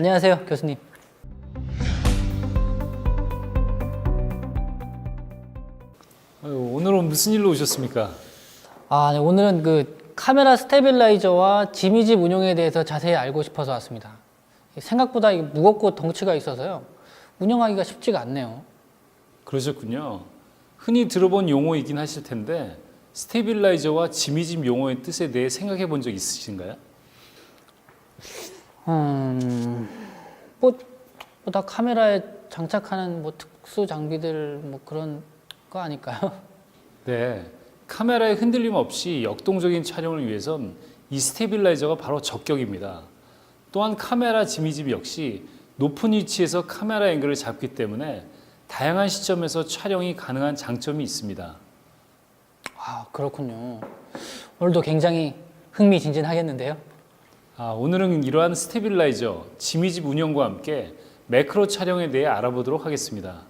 안녕하세요, 교수님. 오늘은 무슨 일로 오셨습니까? 네, 오늘은 카메라 스테빌라이저와 지미집 운용에 대해서 자세히 알고 싶어서 왔습니다. 생각보다 이게 무겁고 덩치가 있어서요. 운영하기가 쉽지가 않네요. 그러셨군요. 흔히 들어본 용어이긴 하실 텐데 스테빌라이저와 지미집 용어의 뜻에 대해 생각해 본 적 있으신가요? 다 카메라에 장착하는 특수 장비들 그런 거 아닐까요? 네, 카메라의 흔들림 없이 역동적인 촬영을 위해선 이 스테빌라이저가 바로 적격입니다. 또한 카메라 지미집 역시 높은 위치에서 카메라 앵글을 잡기 때문에 다양한 시점에서 촬영이 가능한 장점이 있습니다. 그렇군요. 오늘도 굉장히 흥미진진하겠는데요. 오늘은 이러한 스테빌라이저, 지미집 운영과 함께 매크로 촬영에 대해 알아보도록 하겠습니다.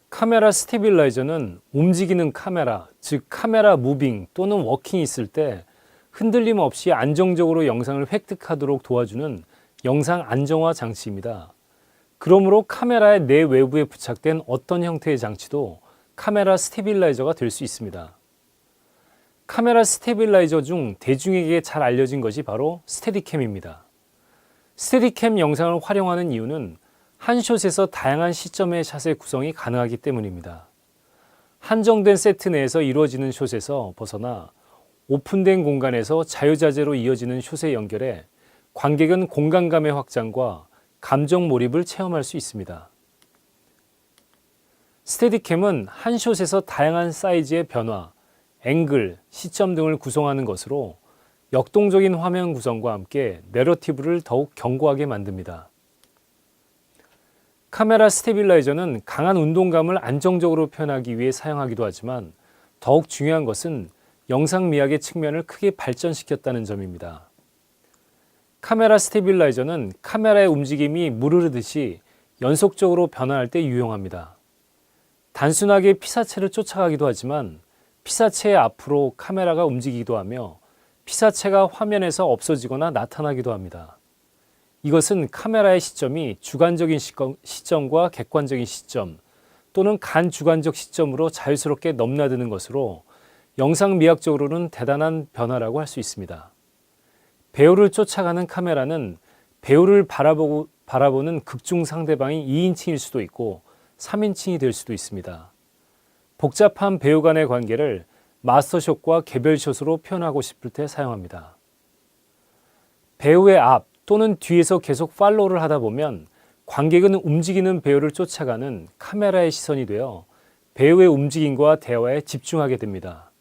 카메라 스테빌라이저는 움직이는 카메라, 즉 카메라 무빙 또는 워킹이 있을 때 흔들림 없이 안정적으로 영상을 획득하도록 도와주는 영상 안정화 장치입니다. 그러므로 카메라의 내외부에 부착된 어떤 형태의 장치도 카메라 스테빌라이저가 될 수 있습니다. 카메라 스테빌라이저 중 대중에게 잘 알려진 것이 바로 스테디캠입니다. 스테디캠 영상을 활용하는 이유는 한 숏에서 다양한 시점의 샷의 구성이 가능하기 때문입니다. 한정된 세트 내에서 이루어지는 숏에서 벗어나 오픈된 공간에서 자유자재로 이어지는 숏의 연결에 관객은 공간감의 확장과 감정 몰입을 체험할 수 있습니다. 스테디캠은 한 숏에서 다양한 사이즈의 변화, 앵글, 시점 등을 구성하는 것으로 역동적인 화면 구성과 함께 내러티브를 더욱 견고하게 만듭니다. 카메라 스테빌라이저는 강한 운동감을 안정적으로 표현하기 위해 사용하기도 하지만 더욱 중요한 것은 영상 미학의 측면을 크게 발전시켰다는 점입니다. 카메라 스테빌라이저는 카메라의 움직임이 물 흐르듯이 연속적으로 변화할 때 유용합니다. 단순하게 피사체를 쫓아가기도 하지만 피사체의 앞으로 카메라가 움직이기도 하며 피사체가 화면에서 없어지거나 나타나기도 합니다. 이것은 카메라의 시점이 주관적인 시점과 객관적인 시점 또는 간주관적 시점으로 자유스럽게 넘나드는 것으로 영상 미학적으로는 대단한 변화라고 할 수 있습니다. 배우를 쫓아가는 카메라는 배우를 바라보는 극중 상대방이 2인칭일 수도 있고 3인칭이 될 수도 있습니다. 복잡한 배우 간의 관계를 마스터숏과 개별숏으로 표현하고 싶을 때 사용합니다. 배우의 앞 또는 뒤에서 계속 팔로우를 하다 보면 관객은 움직이는 배우를 쫓아가는 카메라의 시선이 되어 배우의 움직임과 대화에 집중하게 됩니다.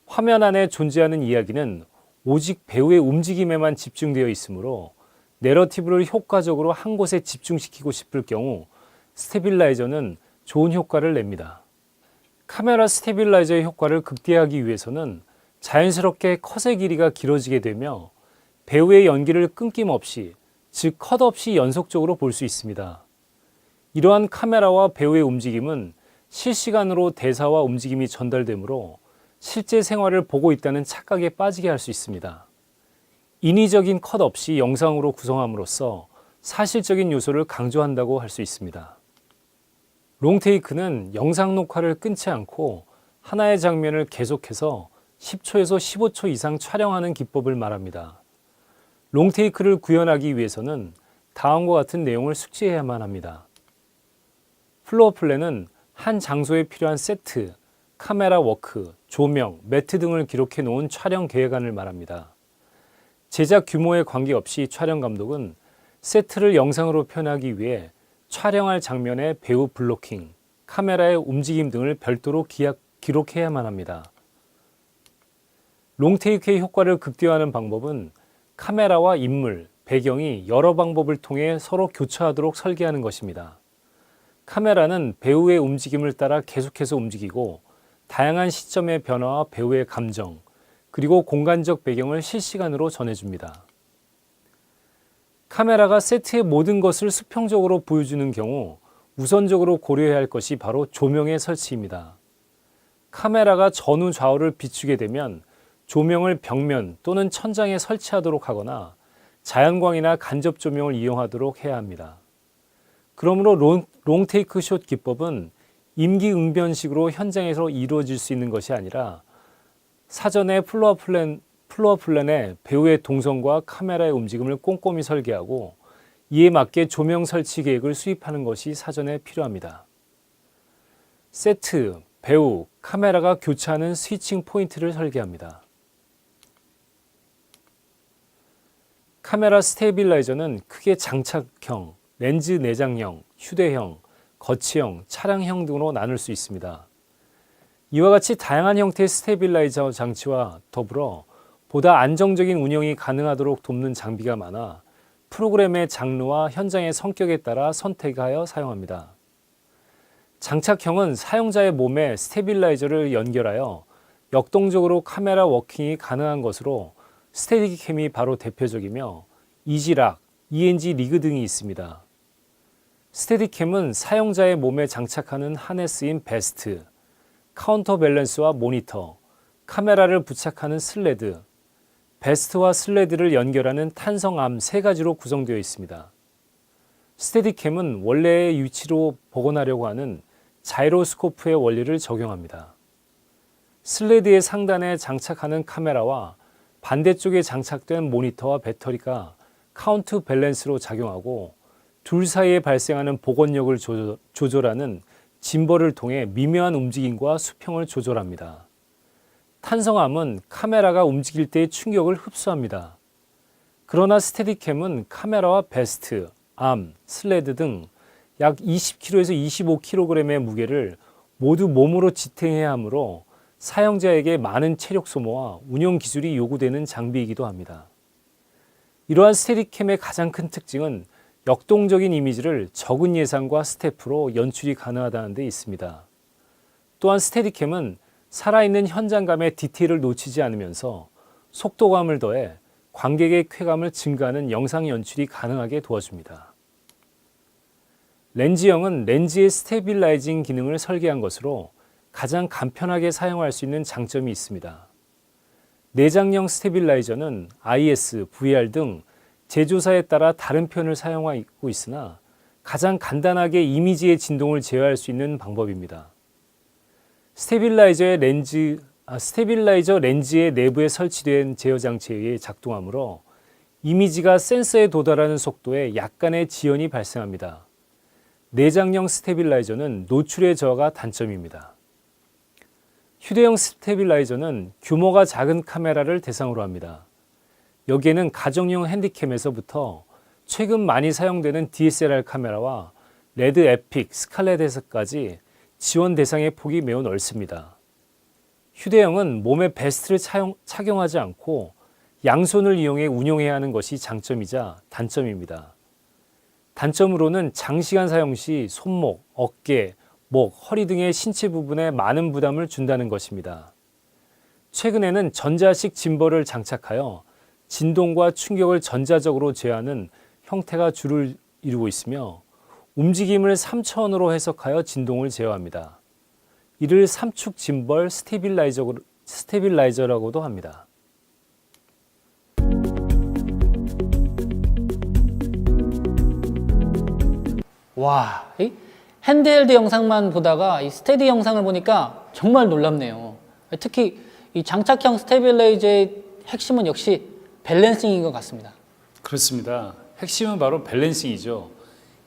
화면 안에 존재하는 이야기는 오직 배우의 움직임에만 집중되어 있으므로 내러티브를 효과적으로 한 곳에 집중시키고 싶을 경우 스테빌라이저는 좋은 효과를 냅니다. 카메라 스테빌라이저의 효과를 극대화하기 위해서는 자연스럽게 컷의 길이가 길어지게 되며 배우의 연기를 끊김없이, 즉 컷 없이 연속적으로 볼 수 있습니다. 이러한 카메라와 배우의 움직임은 실시간으로 대사와 움직임이 전달되므로 실제 생활을 보고 있다는 착각에 빠지게 할 수 있습니다. 인위적인 컷 없이 영상으로 구성함으로써 사실적인 요소를 강조한다고 할 수 있습니다. 롱테이크는 영상 녹화를 끊지 않고 하나의 장면을 계속해서 10초에서 15초 이상 촬영하는 기법을 말합니다. 롱테이크를 구현하기 위해서는 다음과 같은 내용을 숙지해야만 합니다. 플로어 플랜은 한 장소에 필요한 세트 카메라 워크, 조명, 매트 등을 기록해 놓은 촬영 계획안을 말합니다. 제작 규모에 관계없이 촬영 감독은 세트를 영상으로 표현하기 위해 촬영할 장면의 배우 블로킹, 카메라의 움직임 등을 별도로 기록해야만 합니다. 롱테이크의 효과를 극대화하는 방법은 카메라와 인물, 배경이 여러 방법을 통해 서로 교차하도록 설계하는 것입니다. 카메라는 배우의 움직임을 따라 계속해서 움직이고 다양한 시점의 변화와 배우의 감정, 그리고 공간적 배경을 실시간으로 전해줍니다. 카메라가 세트의 모든 것을 수평적으로 보여주는 경우 우선적으로 고려해야 할 것이 바로 조명의 설치입니다. 카메라가 전후 좌우를 비추게 되면 조명을 벽면 또는 천장에 설치하도록 하거나 자연광이나 간접 조명을 이용하도록 해야 합니다. 그러므로 롱테이크 숏 기법은 임기응변식으로 현장에서 이루어질 수 있는 것이 아니라 사전에 플로어 플랜에 배우의 동선과 카메라의 움직임을 꼼꼼히 설계하고 이에 맞게 조명 설치 계획을 수립하는 것이 사전에 필요합니다. 세트, 배우, 카메라가 교차하는 스위칭 포인트를 설계합니다. 카메라 스테빌라이저는 크게 장착형, 렌즈 내장형, 휴대형, 거치형, 차량형 등으로 나눌 수 있습니다. 이와 같이 다양한 형태의 스테빌라이저 장치와 더불어 보다 안정적인 운영이 가능하도록 돕는 장비가 많아 프로그램의 장르와 현장의 성격에 따라 선택하여 사용합니다. 장착형은 사용자의 몸에 스테빌라이저를 연결하여 역동적으로 카메라 워킹이 가능한 것으로 스테디캠이 바로 대표적이며 이지락, ENG 리그 등이 있습니다. 스테디캠은 사용자의 몸에 장착하는 하네스인 베스트, 카운터 밸런스와 모니터, 카메라를 부착하는 슬레드, 베스트와 슬레드를 연결하는 탄성암 3가지로 구성되어 있습니다. 스테디캠은 원래의 위치로 복원하려고 하는 자이로스코프의 원리를 적용합니다. 슬레드의 상단에 장착하는 카메라와 반대쪽에 장착된 모니터와 배터리가 카운트 밸런스로 작용하고 둘 사이에 발생하는 복원력을 조절하는 짐벌을 통해 미묘한 움직임과 수평을 조절합니다. 탄성암은 카메라가 움직일 때의 충격을 흡수합니다. 그러나 스테디캠은 카메라와 베스트, 암, 슬레드 등 약 20kg에서 25kg의 무게를 모두 몸으로 지탱해야 하므로 사용자에게 많은 체력 소모와 운영 기술이 요구되는 장비이기도 합니다. 이러한 스테디캠의 가장 큰 특징은 역동적인 이미지를 적은 예산과 스태프로 연출이 가능하다는 데 있습니다. 또한 스테디캠은 살아있는 현장감의 디테일을 놓치지 않으면서 속도감을 더해 관객의 쾌감을 증가하는 영상 연출이 가능하게 도와줍니다. 렌즈형은 렌즈의 스테빌라이징 기능을 설계한 것으로 가장 간편하게 사용할 수 있는 장점이 있습니다. 내장형 스테빌라이저는 IS, VR 등 제조사에 따라 다른 표현을 사용하고 있으나 가장 간단하게 이미지의 진동을 제어할 수 있는 방법입니다. 스테빌라이저 렌즈의 내부에 설치된 제어 장치에 의해 작동하므로 이미지가 센서에 도달하는 속도에 약간의 지연이 발생합니다. 내장형 스테빌라이저는 노출의 저하가 단점입니다. 휴대용 스테빌라이저는 규모가 작은 카메라를 대상으로 합니다. 여기에는 가정용 핸디캠에서부터 최근 많이 사용되는 DSLR 카메라와 레드 에픽, 스칼렛에서까지 지원 대상의 폭이 매우 넓습니다. 휴대용은 몸에 베스트를 착용하지 않고 양손을 이용해 운용해야 하는 것이 장점이자 단점입니다. 단점으로는 장시간 사용 시 손목, 어깨, 목, 허리 등의 신체 부분에 많은 부담을 준다는 것입니다. 최근에는 전자식 짐벌을 장착하여 진동과 충격을 전자적으로 제어하는 형태가 주를 이루고 있으며 움직임을 3차원으로 해석하여 진동을 제어합니다. 이를 삼축 짐벌 스테빌라이저라고도 합니다. 와, 이 핸드헬드 영상만 보다가 이 스테디 영상을 보니까 정말 놀랍네요. 특히 이 장착형 스테빌라이저의 핵심은 역시 밸런싱인 것 같습니다. 그렇습니다. 핵심은 바로 밸런싱이죠.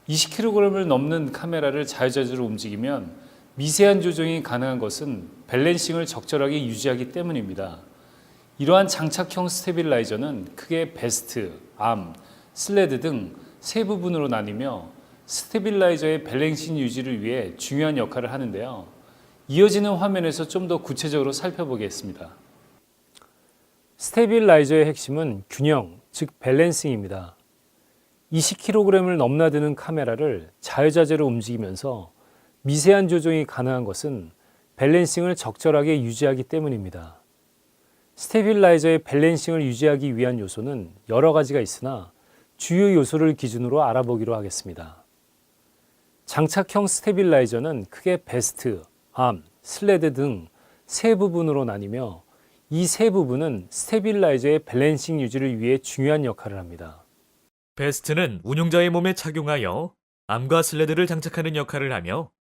20kg을 넘는 카메라를 자유자재로 움직이면 미세한 조정이 가능한 것은 밸런싱을 적절하게 유지하기 때문입니다. 이러한 장착형 스테빌라이저는 크게 베스트, 암, 슬레드 등 세 부분으로 나뉘며 스테빌라이저의 밸런싱 유지를 위해 중요한 역할을 하는데요. 이어지는 화면에서 좀 더 구체적으로 살펴보겠습니다. 스테빌라이저의 핵심은 균형, 즉 밸런싱입니다. 20kg을 넘나드는 카메라를 자유자재로 움직이면서 미세한 조정이 가능한 것은 밸런싱을 적절하게 유지하기 때문입니다. 스테빌라이저의 밸런싱을 유지하기 위한 요소는 여러 가지가 있으나 주요 요소를 기준으로 알아보기로 하겠습니다. 장착형 스테빌라이저는 크게 베스트, 암, 슬레드 등 세 부분으로 나뉘며 이 세 부분은 스테빌라이저의 밸런싱 유지를 위해 중요한 역할을 합니다. 베스트는 운용자의 몸에 착용하여 암과 슬레드를 장착하는 역할을 하며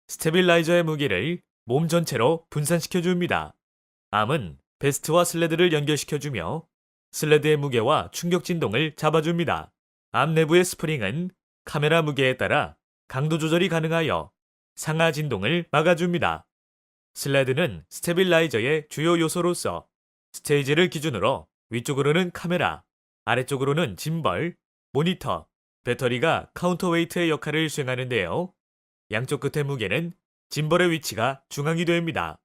스테빌라이저의 무게를 몸 전체로 분산시켜줍니다. 암은 베스트와 슬레드를 연결시켜주며 슬레드의 무게와 충격 진동을 잡아줍니다. 암 내부의 스프링은 카메라 무게에 따라 강도 조절이 가능하여 상하 진동을 막아줍니다. 슬레드는 스테빌라이저의 주요 요소로서 스테이지를 기준으로 위쪽으로는 카메라, 아래쪽으로는 짐벌, 모니터, 배터리가 카운터웨이트의 역할을 수행하는데요. 양쪽 끝의 무게는 짐벌의 위치가 중앙이 됩니다.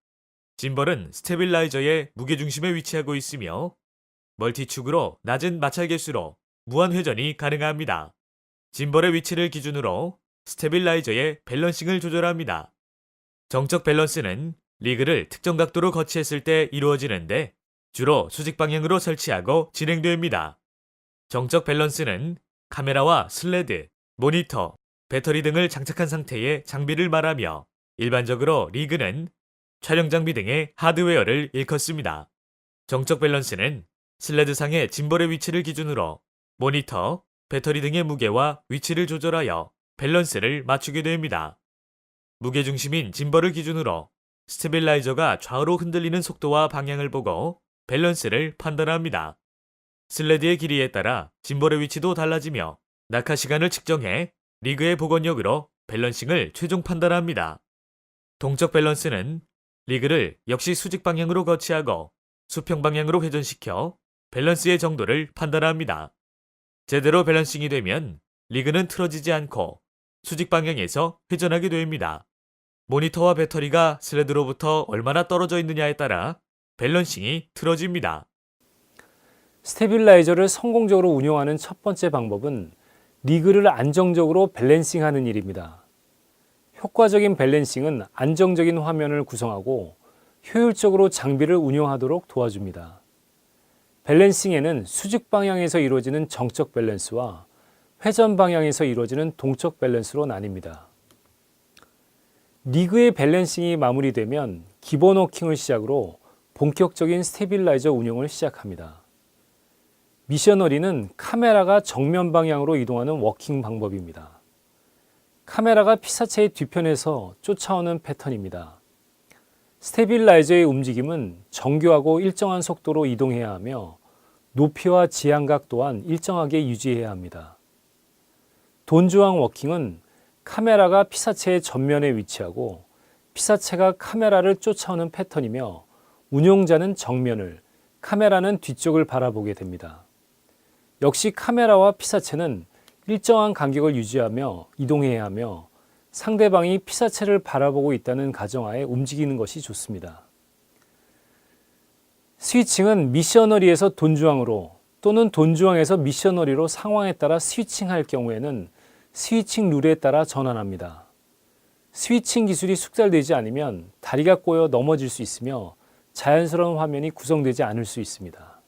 짐벌은 스테빌라이저의 무게중심에 위치하고 있으며 멀티축으로 낮은 마찰 개수로 무한 회전이 가능합니다. 짐벌의 위치를 기준으로 스테빌라이저의 밸런싱을 조절합니다. 정적 밸런스는 리그를 특정 각도로 거치했을 때 이루어지는데 주로 수직 방향으로 설치하고 진행됩니다. 정적 밸런스는 카메라와 슬레드, 모니터, 배터리 등을 장착한 상태의 장비를 말하며 일반적으로 리그는 촬영 장비 등의 하드웨어를 일컫습니다. 정적 밸런스는 슬레드상의 짐벌의 위치를 기준으로 모니터, 배터리 등의 무게와 위치를 조절하여 밸런스를 맞추게 됩니다. 무게중심인 짐벌을 기준으로 스테빌라이저가 좌우로 흔들리는 속도와 방향을 보고 밸런스를 판단합니다. 슬레드의 길이에 따라 짐벌의 위치도 달라지며 낙하 시간을 측정해 리그의 복원력으로 밸런싱을 최종 판단합니다. 동적 밸런스는 리그를 역시 수직 방향으로 거치하고 수평 방향으로 회전시켜 밸런스의 정도를 판단합니다. 제대로 밸런싱이 되면 리그는 틀어지지 않고 수직 방향에서 회전하게 됩니다. 모니터와 배터리가 슬레드로부터 얼마나 떨어져 있느냐에 따라 밸런싱이 틀어집니다. 스테빌라이저를 성공적으로 운용하는 첫 번째 방법은 리그를 안정적으로 밸런싱하는 일입니다. 효과적인 밸런싱은 안정적인 화면을 구성하고 효율적으로 장비를 운용하도록 도와줍니다. 밸런싱에는 수직 방향에서 이루어지는 정적 밸런스와 회전 방향에서 이루어지는 동적 밸런스로 나뉩니다. 리그의 밸런싱이 마무리되면 기본 워킹을 시작으로 본격적인 스테빌라이저 운용을 시작합니다. 미셔너리는 카메라가 정면 방향으로 이동하는 워킹 방법입니다. 카메라가 피사체의 뒤편에서 쫓아오는 패턴입니다. 스테빌라이저의 움직임은 정교하고 일정한 속도로 이동해야 하며 높이와 지향각 또한 일정하게 유지해야 합니다. 돈주왕 워킹은 카메라가 피사체의 전면에 위치하고 피사체가 카메라를 쫓아오는 패턴이며 운용자는 정면을, 카메라는 뒤쪽을 바라보게 됩니다. 역시 카메라와 피사체는 일정한 간격을 유지하며 이동해야 하며 상대방이 피사체를 바라보고 있다는 가정하에 움직이는 것이 좋습니다. 스위칭은 미셔너리에서 돈주왕으로 또는 돈주왕에서 미셔너리로 상황에 따라 스위칭할 경우에는 스위칭 룰에 따라 전환합니다. 스위칭 기술이 숙달되지 않으면 다리가 꼬여 넘어질 수 있으며 자연스러운 화면이 구성되지 않을 수 있습니다.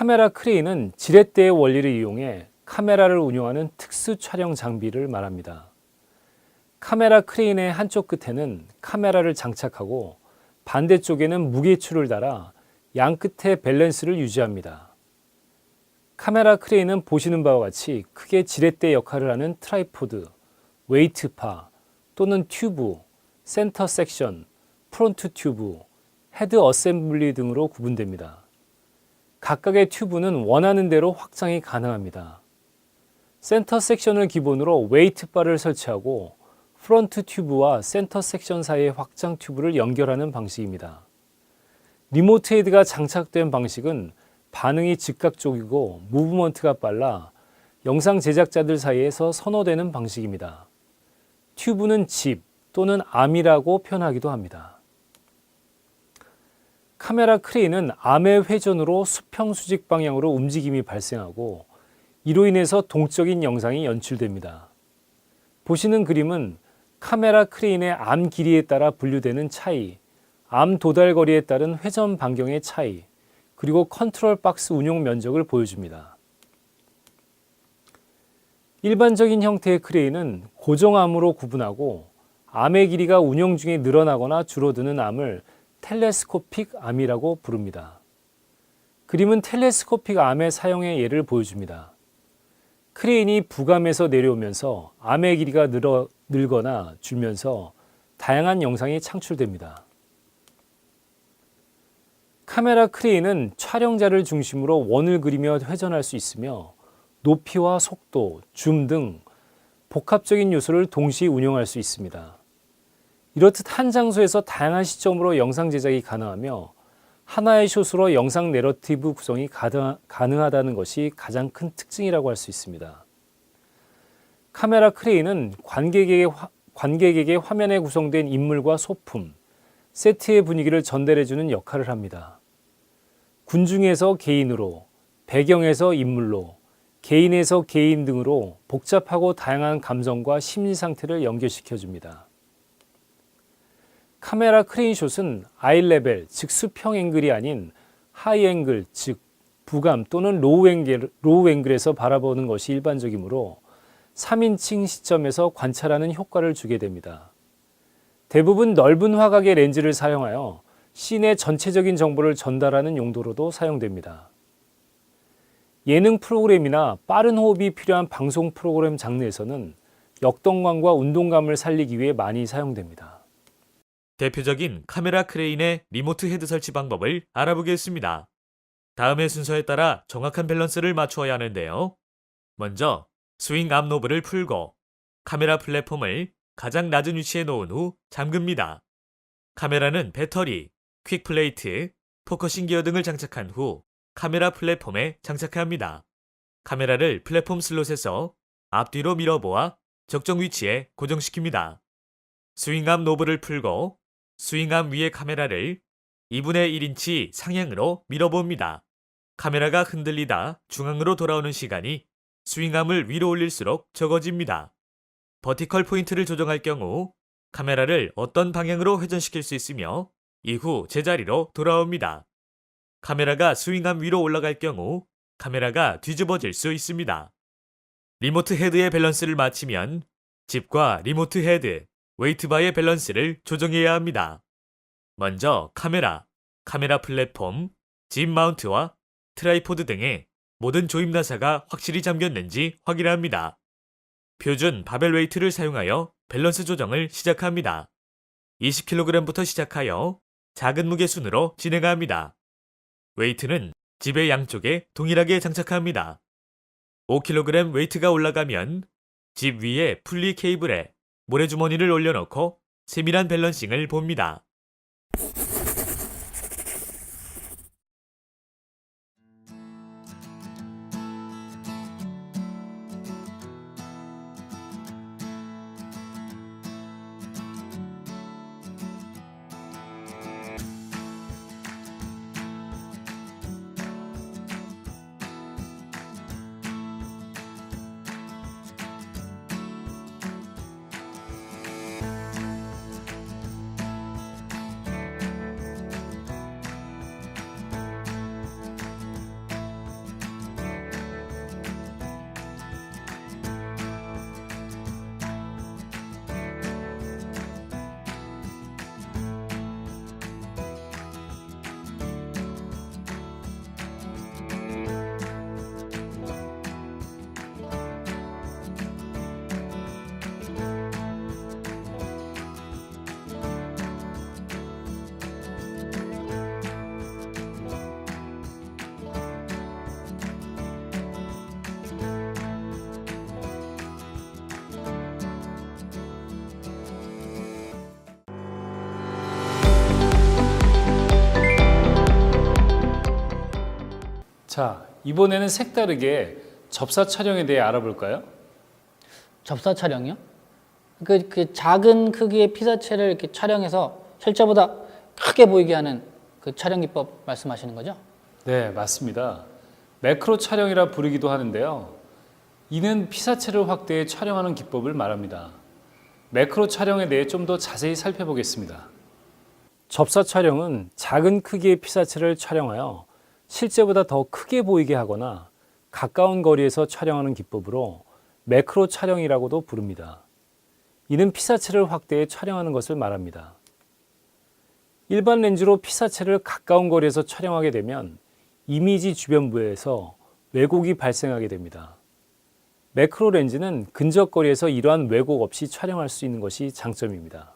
카메라 크레인은 지렛대의 원리를 이용해 카메라를 운용하는 특수 촬영 장비를 말합니다. 카메라 크레인의 한쪽 끝에는 카메라를 장착하고 반대쪽에는 무게추를 달아 양 끝에 밸런스를 유지합니다. 카메라 크레인은 보시는 바와 같이 크게 지렛대 역할을 하는 트라이포드, 웨이트파 또는 튜브, 센터 섹션, 프론트 튜브, 헤드 어셈블리 등으로 구분됩니다. 각각의 튜브는 원하는 대로 확장이 가능합니다. 센터 섹션을 기본으로 웨이트바를 설치하고 프론트 튜브와 센터 섹션 사이의 확장 튜브를 연결하는 방식입니다. 리모트 헤드가 장착된 방식은 반응이 즉각적이고 무브먼트가 빨라 영상 제작자들 사이에서 선호되는 방식입니다. 튜브는 집 또는 암이라고 표현하기도 합니다. 카메라 크레인은 암의 회전으로 수평 수직 방향으로 움직임이 발생하고 이로 인해서 동적인 영상이 연출됩니다. 보시는 그림은 카메라 크레인의 암 길이에 따라 분류되는 차이, 암 도달 거리에 따른 회전 반경의 차이, 그리고 컨트롤 박스 운용 면적을 보여줍니다. 일반적인 형태의 크레인은 고정암으로 구분하고 암의 길이가 운용 중에 늘어나거나 줄어드는 암을 텔레스코픽 암이라고 부릅니다. 그림은 텔레스코픽 암의 사용의 예를 보여줍니다. 크레인이 부감에서 내려오면서 암의 길이가 늘거나 줄면서 다양한 영상이 창출됩니다. 카메라 크레인은 촬영자를 중심으로 원을 그리며 회전할 수 있으며 높이와 속도, 줌 등 복합적인 요소를 동시에 운영할 수 있습니다. 이렇듯 한 장소에서 다양한 시점으로 영상 제작이 가능하며 하나의 숏으로 영상 내러티브 구성이 가능하다는 것이 가장 큰 특징이라고 할 수 있습니다. 카메라 크레인은 관객에게 화면에 구성된 인물과 소품, 세트의 분위기를 전달해주는 역할을 합니다. 군중에서 개인으로, 배경에서 인물로, 개인에서 개인 등으로 복잡하고 다양한 감정과 심리 상태를 연결시켜줍니다. 카메라 크레인 숏은 아이 레벨, 즉 수평 앵글이 아닌 하이 앵글, 즉 부감 또는 로우 앵글에서 바라보는 것이 일반적이므로 3인칭 시점에서 관찰하는 효과를 주게 됩니다. 대부분 넓은 화각의 렌즈를 사용하여 씬의 전체적인 정보를 전달하는 용도로도 사용됩니다. 예능 프로그램이나 빠른 호흡이 필요한 방송 프로그램 장르에서는 역동감과 운동감을 살리기 위해 많이 사용됩니다. 대표적인 카메라 크레인의 리모트 헤드 설치 방법을 알아보겠습니다. 다음의 순서에 따라 정확한 밸런스를 맞추어야 하는데요. 먼저 스윙 암 노브를 풀고 카메라 플랫폼을 가장 낮은 위치에 놓은 후 잠급니다. 카메라는 배터리, 퀵 플레이트, 포커싱 기어 등을 장착한 후 카메라 플랫폼에 장착합니다. 카메라를 플랫폼 슬롯에서 앞뒤로 밀어보아 적정 위치에 고정시킵니다. 스윙암 노브를 풀고 스윙암 위의 카메라를 2분의 1인치 상향으로 밀어봅니다. 카메라가 흔들리다 중앙으로 돌아오는 시간이 스윙암을 위로 올릴수록 적어집니다. 버티컬 포인트를 조정할 경우 카메라를 어떤 방향으로 회전시킬 수 있으며 이후 제자리로 돌아옵니다. 카메라가 스윙암 위로 올라갈 경우 카메라가 뒤집어질 수 있습니다. 리모트 헤드의 밸런스를 맞추면 집과 리모트 헤드, 웨이트바의 밸런스를 조정해야 합니다. 먼저 카메라 플랫폼, 집 마운트와 트라이포드 등의 모든 조임 나사가 확실히 잠겼는지 확인합니다. 표준 바벨 웨이트를 사용하여 밸런스 조정을 시작합니다. 20kg부터 시작하여 작은 무게 순으로 진행합니다. 웨이트는 집의 양쪽에 동일하게 장착합니다. 5kg 웨이트가 올라가면 집 위에 풀리 케이블에 모래주머니를 올려놓고 세밀한 밸런싱을 봅니다. 자, 이번에는 색다르게 접사 촬영에 대해 알아볼까요? 접사 촬영이요? 그 작은 크기의 피사체를 이렇게 촬영해서 실제보다 크게 보이게 하는 그 촬영 기법 말씀하시는 거죠? 네, 맞습니다. 매크로 촬영이라 부르기도 하는데요. 이는 피사체를 확대해 촬영하는 기법을 말합니다. 매크로 촬영에 대해 좀 더 자세히 살펴보겠습니다. 접사 촬영은 작은 크기의 피사체를 촬영하여 실제보다 더 크게 보이게 하거나 가까운 거리에서 촬영하는 기법으로 매크로 촬영이라고도 부릅니다. 이는 피사체를 확대해 촬영하는 것을 말합니다. 일반 렌즈로 피사체를 가까운 거리에서 촬영하게 되면 이미지 주변부에서 왜곡이 발생하게 됩니다. 매크로 렌즈는 근접 거리에서 이러한 왜곡 없이 촬영할 수 있는 것이 장점입니다.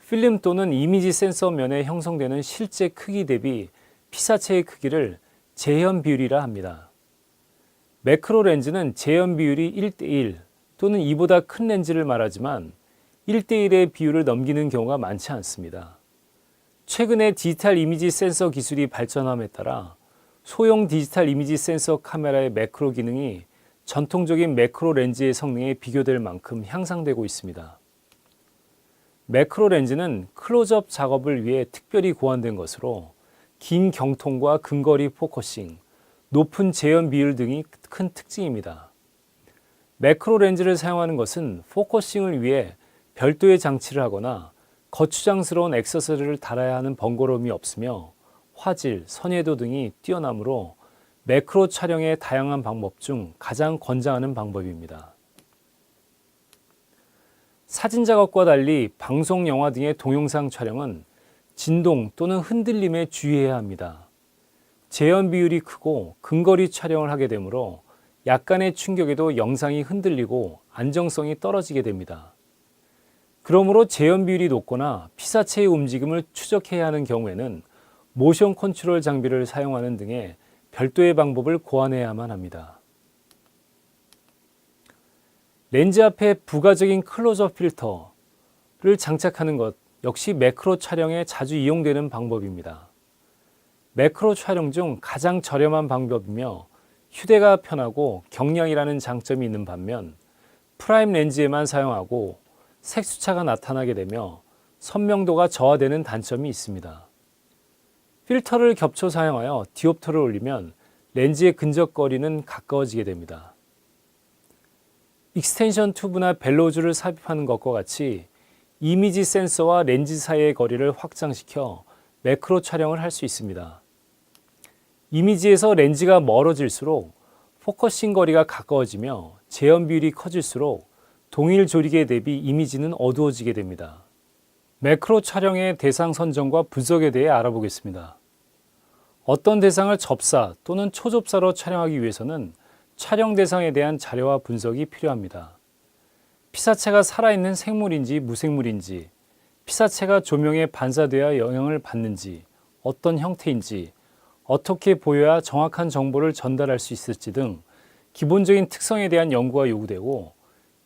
필름 또는 이미지 센서 면에 형성되는 실제 크기 대비 피사체의 크기를 재현 비율이라 합니다. 매크로 렌즈는 재현 비율이 1:1 또는 이보다 큰 렌즈를 말하지만 1:1의 비율을 넘기는 경우가 많지 않습니다. 최근에 디지털 이미지 센서 기술이 발전함에 따라 소형 디지털 이미지 센서 카메라의 매크로 기능이 전통적인 매크로 렌즈의 성능에 비교될 만큼 향상되고 있습니다. 매크로 렌즈는 클로즈업 작업을 위해 특별히 고안된 것으로 긴 경통과 근거리 포커싱, 높은 재현 비율 등이 큰 특징입니다. 매크로 렌즈를 사용하는 것은 포커싱을 위해 별도의 장치를 하거나 거추장스러운 액세서리를 달아야 하는 번거로움이 없으며 화질, 선회도 등이 뛰어나므로 매크로 촬영의 다양한 방법 중 가장 권장하는 방법입니다. 사진 작업과 달리 방송, 영화 등의 동영상 촬영은 진동 또는 흔들림에 주의해야 합니다. 재현 비율이 크고 근거리 촬영을 하게 되므로 약간의 충격에도 영상이 흔들리고 안정성이 떨어지게 됩니다. 그러므로 재현 비율이 높거나 피사체의 움직임을 추적해야 하는 경우에는 모션 컨트롤 장비를 사용하는 등의 별도의 방법을 고안해야만 합니다. 렌즈 앞에 부가적인 클로즈업 필터를 장착하는 것 역시 매크로 촬영에 자주 이용되는 방법입니다. 매크로 촬영 중 가장 저렴한 방법이며 휴대가 편하고 경량이라는 장점이 있는 반면 프라임 렌즈에만 사용하고 색수차가 나타나게 되며 선명도가 저하되는 단점이 있습니다. 필터를 겹쳐 사용하여 디옵터를 올리면 렌즈의 근접 거리는 가까워지게 됩니다. 익스텐션 튜브나 벨로즈를 삽입하는 것과 같이 이미지 센서와 렌즈 사이의 거리를 확장시켜 매크로 촬영을 할 수 있습니다. 이미지에서 렌즈가 멀어질수록 포커싱 거리가 가까워지며 재현 비율이 커질수록 동일 조리개 대비 이미지는 어두워지게 됩니다. 매크로 촬영의 대상 선정과 분석에 대해 알아보겠습니다. 어떤 대상을 접사 또는 초접사로 촬영하기 위해서는 촬영 대상에 대한 자료와 분석이 필요합니다. 피사체가 살아있는 생물인지 무생물인지, 피사체가 조명에 반사되어 영향을 받는지, 어떤 형태인지, 어떻게 보여야 정확한 정보를 전달할 수 있을지 등 기본적인 특성에 대한 연구가 요구되고,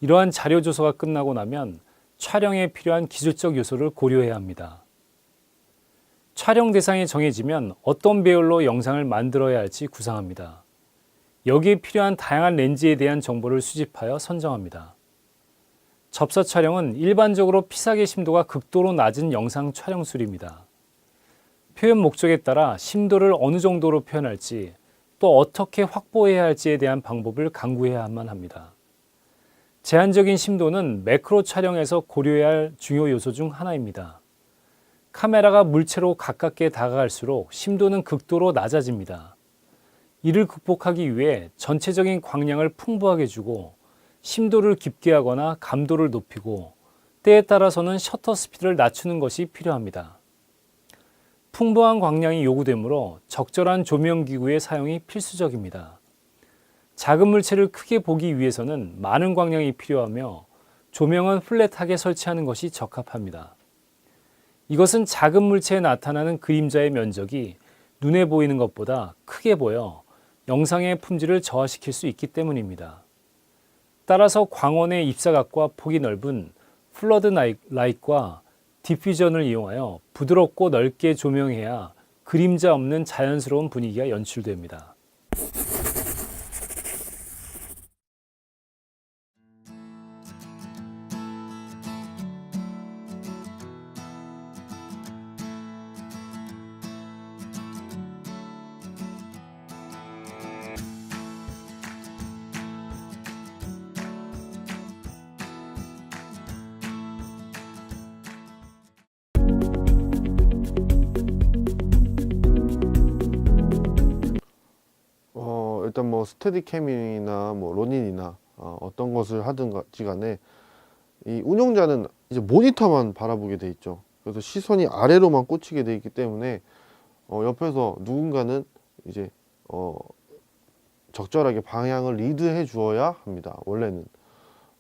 이러한 자료 조사가 끝나고 나면 촬영에 필요한 기술적 요소를 고려해야 합니다. 촬영 대상이 정해지면 어떤 배열로 영상을 만들어야 할지 구상합니다. 여기에 필요한 다양한 렌즈에 대한 정보를 수집하여 선정합니다. 접사 촬영은 일반적으로 피사계 심도가 극도로 낮은 영상 촬영술입니다. 표현 목적에 따라 심도를 어느 정도로 표현할지 또 어떻게 확보해야 할지에 대한 방법을 강구해야만 합니다. 제한적인 심도는 매크로 촬영에서 고려해야 할 중요 요소 중 하나입니다. 카메라가 물체로 가깝게 다가갈수록 심도는 극도로 낮아집니다. 이를 극복하기 위해 전체적인 광량을 풍부하게 주고 심도를 깊게 하거나 감도를 높이고 때에 따라서는 셔터 스피드를 낮추는 것이 필요합니다. 풍부한 광량이 요구되므로 적절한 조명기구의 사용이 필수적입니다. 작은 물체를 크게 보기 위해서는 많은 광량이 필요하며 조명은 플랫하게 설치하는 것이 적합합니다. 이것은 작은 물체에 나타나는 그림자의 면적이 눈에 보이는 것보다 크게 보여 영상의 품질을 저하시킬 수 있기 때문입니다. 따라서 광원의 입사각과 폭이 넓은 플러드 라이트과 디퓨전을 이용하여 부드럽고 넓게 조명해야 그림자 없는 자연스러운 분위기가 연출됩니다. 일단 뭐 스테디캠이나 뭐 로닌이나 어떤 것을 하든지 간에 이 운용자는 이제 모니터만 바라보게 돼 있죠. 그래서 시선이 아래로만 꽂히게 돼 있기 때문에 옆에서 누군가는 이제 적절하게 방향을 리드해 주어야 합니다. 원래는.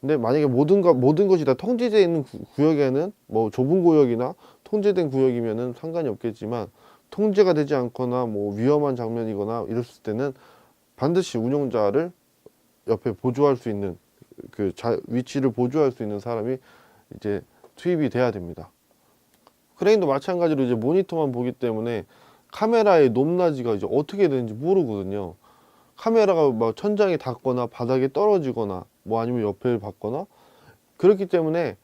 근데 만약에 모든 것이 다 통제되어 있는 구역에는 뭐 좁은 구역이나 통제된 구역이면은 상관이 없겠지만, 통제가 되지 않거나 뭐 위험한 장면이거나 이랬을 때는 반드시 운영자를 옆에 보조할 수 있는 위치를 보조할 수 있는 사람이 이제 투입이 돼야 됩니다. 크레인도 마찬가지로 이제 모니터만 보기 때문에 카메라의 높낮이가 이제 어떻게 되는지 모르거든요. 카메라가 막 천장에 닿거나 바닥에 떨어지거나 뭐 아니면 옆에 박거나, 그렇기 때문에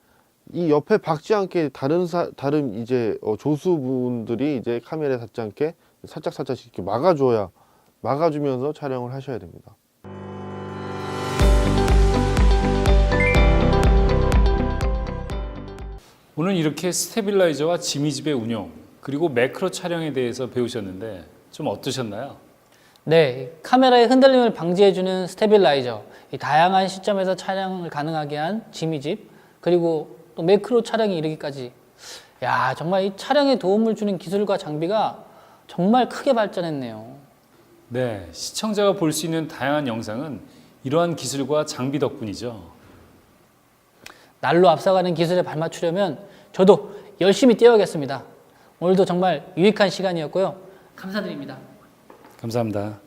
이 옆에 박지 않게 다른 이제 조수분들이 이제 카메라에 닿지 않게 살짝씩 이렇게 막아주면서 촬영을 하셔야 됩니다. 오늘 이렇게 스테빌라이저와 지미집의 운용, 그리고 매크로 촬영에 대해서 배우셨는데 좀 어떠셨나요? 네, 카메라의 흔들림을 방지해주는 스테빌라이저, 이 다양한 시점에서 촬영을 가능하게 한 지미집, 그리고 또 매크로 촬영에 이르기까지, 야, 정말 이 촬영에 도움을 주는 기술과 장비가 정말 크게 발전했네요. 네, 시청자가 볼 수 있는 다양한 영상은 이러한 기술과 장비 덕분이죠. 날로 앞서가는 기술에 발맞추려면 저도 열심히 뛰어야겠습니다. 오늘도 정말 유익한 시간이었고요. 감사드립니다. 감사합니다.